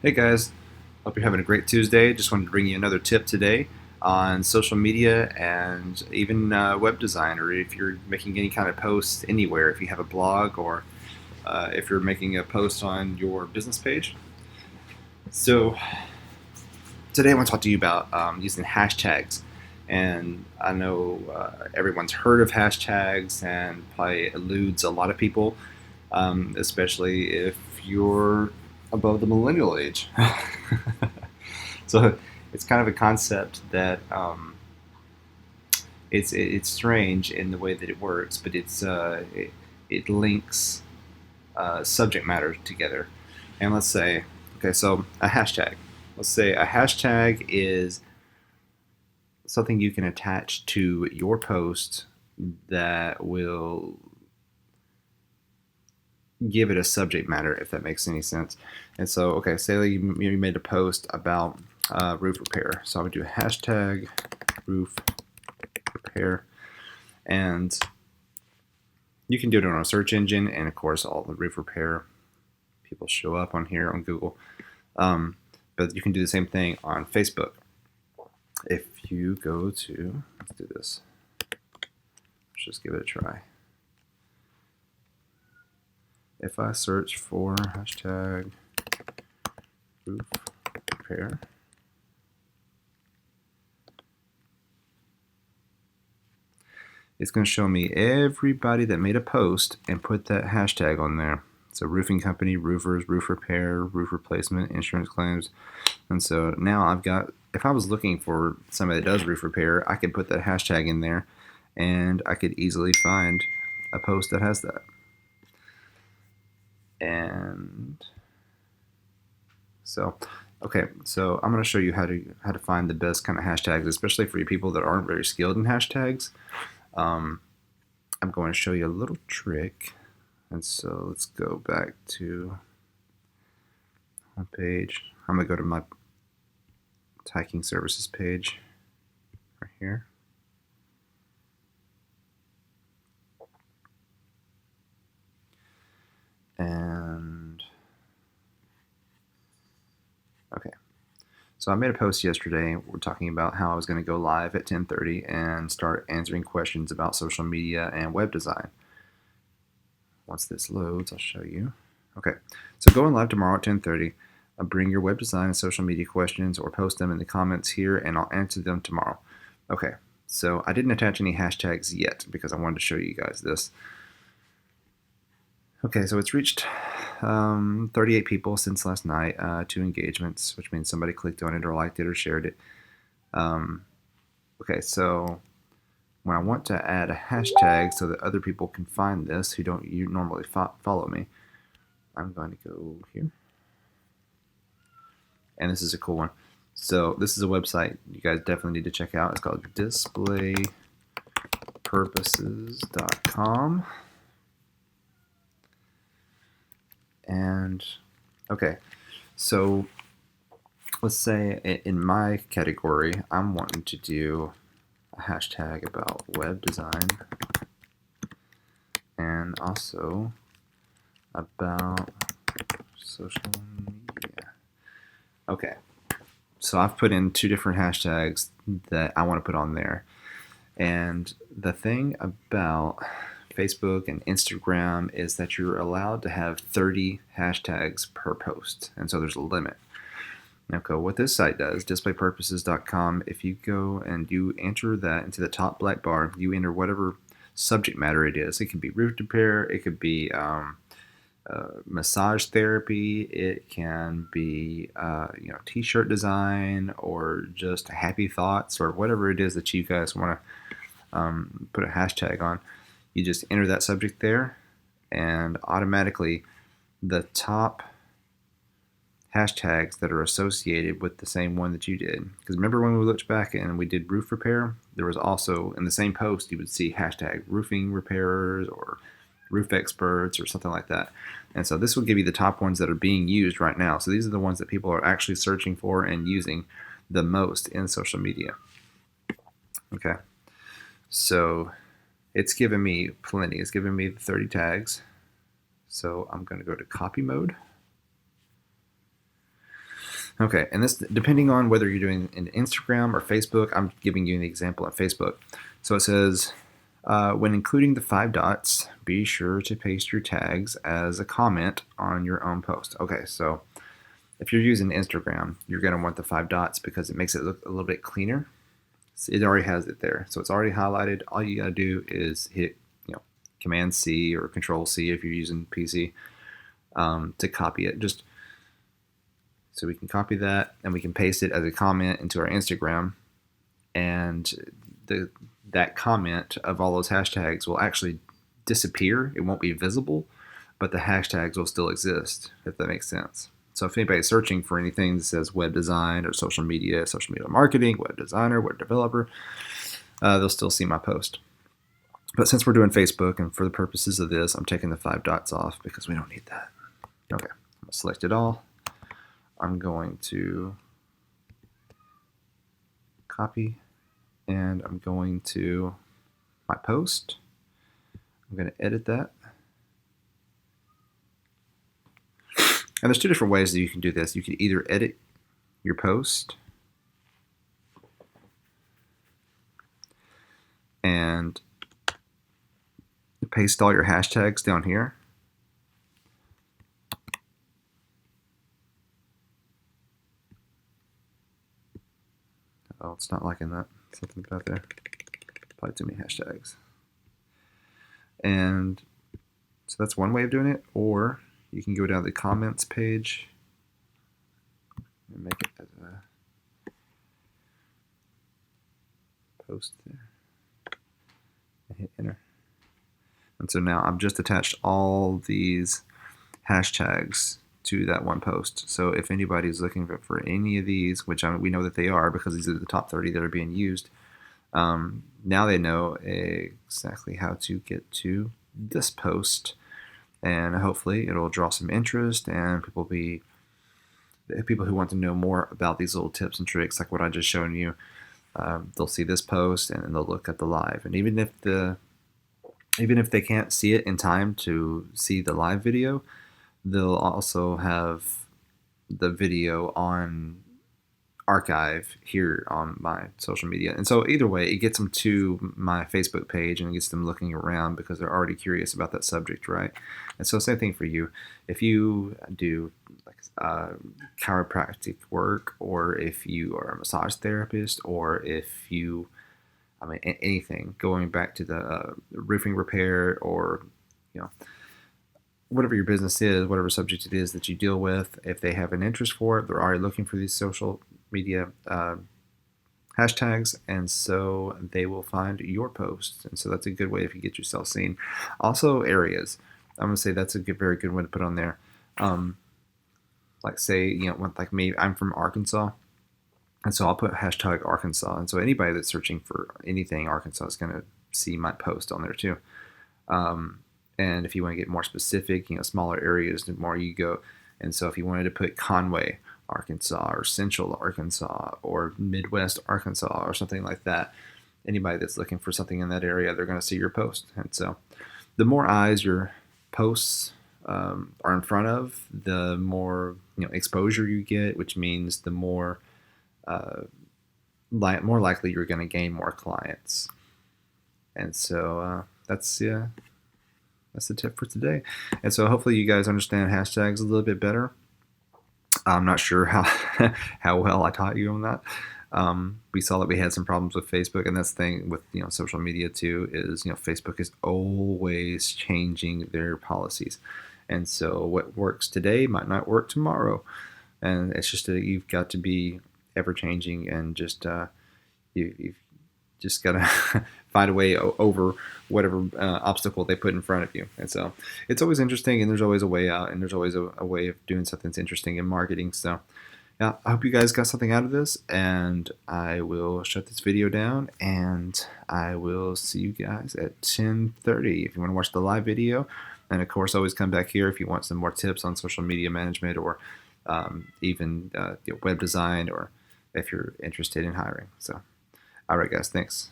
Hey guys, hope you're having a great Tuesday. Just wanted to bring you another tip today on social media and even web design, or if you're making any kind of post anywhere, if you have a blog or if you're making a post on your business page. So today I want to talk to you about using hashtags. And I know everyone's heard of hashtags and probably eludes a lot of people, especially if you're above the millennial age. So it's kind of a concept that it's strange in the way that it works, but it links subject matter together. And let's say, okay, so a hashtag. Let's say a hashtag is something you can attach to your post that will give it a subject matter, if that makes any sense. And so, okay, say you made a post about roof repair. So I would do a hashtag roof repair, and you can do it on a search engine, and of course all the roof repair people show up on here on Google. But you can do the same thing on Facebook. If you go to, let's do this, let's just give it a try. If I search for hashtag roof repair, it's going to show me everybody that made a post and put that hashtag on there. So roofing company, roofers, roof repair, roof replacement, insurance claims. And so now I've got, if I was looking for somebody that does roof repair, I could put that hashtag in there and I could easily find a post that has that. And so, okay, so I'm going to show you how to find the best kind of hashtags, especially for you people that aren't very skilled in hashtags. I'm going to show you a little trick. And so let's go back to my page. I'm going to go to my tagging services page right here. And okay, so I made a post yesterday. We're talking about how I was going to go live at 10:30 and start answering questions about social media and web design. Once this loads, I'll show you. Okay, so going live tomorrow at 10:30. Bring your web design and social media questions or post them in the comments here and I'll answer them tomorrow. Okay, so I didn't attach any hashtags yet because I wanted to show you guys this. Okay, so it's reached 38 people since last night, 2 engagements, which means somebody clicked on it or liked it or shared it. Okay, so when I want to add a hashtag so that other people can find this who don't normally follow me, I'm going to go here. And this is a cool one. So this is a website you guys definitely need to check out. It's called displaypurposes.com. And okay, so let's say in my category, I'm wanting to do a hashtag about web design and also about social media. Okay, so I've put in 2 different hashtags that I want to put on there. And the thing about Facebook and Instagram is that you're allowed to have 30 hashtags per post. And so there's a limit. Okay, what this site does, displaypurposes.com, if you go and you enter that into the top black bar, you enter whatever subject matter it is. It could be roof repair, it could be massage therapy, it can be t-shirt design or just happy thoughts or whatever it is that you guys want to put a hashtag on. You just enter that subject there and automatically the top hashtags that are associated with the same one that you did. Because remember when we looked back and we did roof repair, there was also in the same post you would see hashtag roofing repairers or roof experts or something like that. And so this will give you the top ones that are being used right now. So these are the ones that people are actually searching for and using the most in social media. Okay, so it's given me plenty. It's given me the 30 tags. So I'm going to go to copy mode. Okay, and this depending on whether you're doing in Instagram or Facebook. I'm giving you an example on Facebook. So it says, when including the 5 dots, be sure to paste your tags as a comment on your own post. Okay, so if you're using Instagram, you're going to want the 5 dots because it makes it look a little bit cleaner. It already has it there, so it's already highlighted. All you got to do is hit, Command C or Control C if you're using PC, to copy it. Just so we can copy that and we can paste it as a comment into our Instagram, and that comment of all those hashtags will actually disappear. It won't be visible, but the hashtags will still exist, if that makes sense. So if anybody's searching for anything that says web design or social media marketing, web designer, web developer, they'll still see my post. But since we're doing Facebook, and for the purposes of this, I'm taking the 5 dots off because we don't need that. Okay, I'm going to select it all. I'm going to copy, and I'm going to my post. I'm going to edit that. And there's 2 different ways that you can do this. You can either edit your post and paste all your hashtags down here. Oh, it's not liking that. Something about there. Probably too many hashtags. And so that's one way of doing it. Or you can go down to the comments page and make it as a post there. And hit enter. And so now I've just attached all these hashtags to that one post. So if anybody's looking for any of these, which we know that they are because these are the top 30 that are being used, now they know exactly how to get to this post, and hopefully it'll draw some interest, and people who want to know more about these little tips and tricks like what I just shown you, they'll see this post and then they'll look at the live. And even if they can't see it in time to see the live video, they'll also have the video on archive here on my social media. And so either way, it gets them to my Facebook page and it gets them looking around because they're already curious about that subject, right? And so same thing for you. If you do like chiropractic work, or if you are a massage therapist, or if you, anything, going back to the roofing repair, or, whatever your business is, whatever subject it is that you deal with, if they have an interest for it, they're already looking for these social media hashtags, and so they will find your posts. And so that's a good way if you get yourself seen. Also, areas. I'm going to say that's a very good one to put on there. Like say, like me, I'm from Arkansas. And so I'll put hashtag Arkansas. And so anybody that's searching for anything Arkansas is going to see my post on there too. And if you want to get more specific, smaller areas, the more you go. And so if you wanted to put Conway, Arkansas, or Central Arkansas, or Midwest Arkansas, or something like that, anybody that's looking for something in that area, they're going to see your post. And so the more eyes your posts are in front of, the more exposure you get, which means the more more likely you're going to gain more clients. And so that's the tip for today. And so hopefully you guys understand hashtags a little bit better. I'm not sure how well I taught you on that. We saw that we had some problems with Facebook, and that's the thing with social media too, is Facebook is always changing their policies, and so what works today might not work tomorrow, and it's just that you've got to be ever changing, and just you've just got to find a way over whatever obstacle they put in front of you. And so it's always interesting, and there's always a way out, and there's always a way of doing something that's interesting in marketing. So yeah, I hope you guys got something out of this, and I will shut this video down, and I will see you guys at 10:30 if you want to watch the live video. And of course, always come back here if you want some more tips on social media management, or even web design, or if you're interested in hiring. So all right, guys, thanks.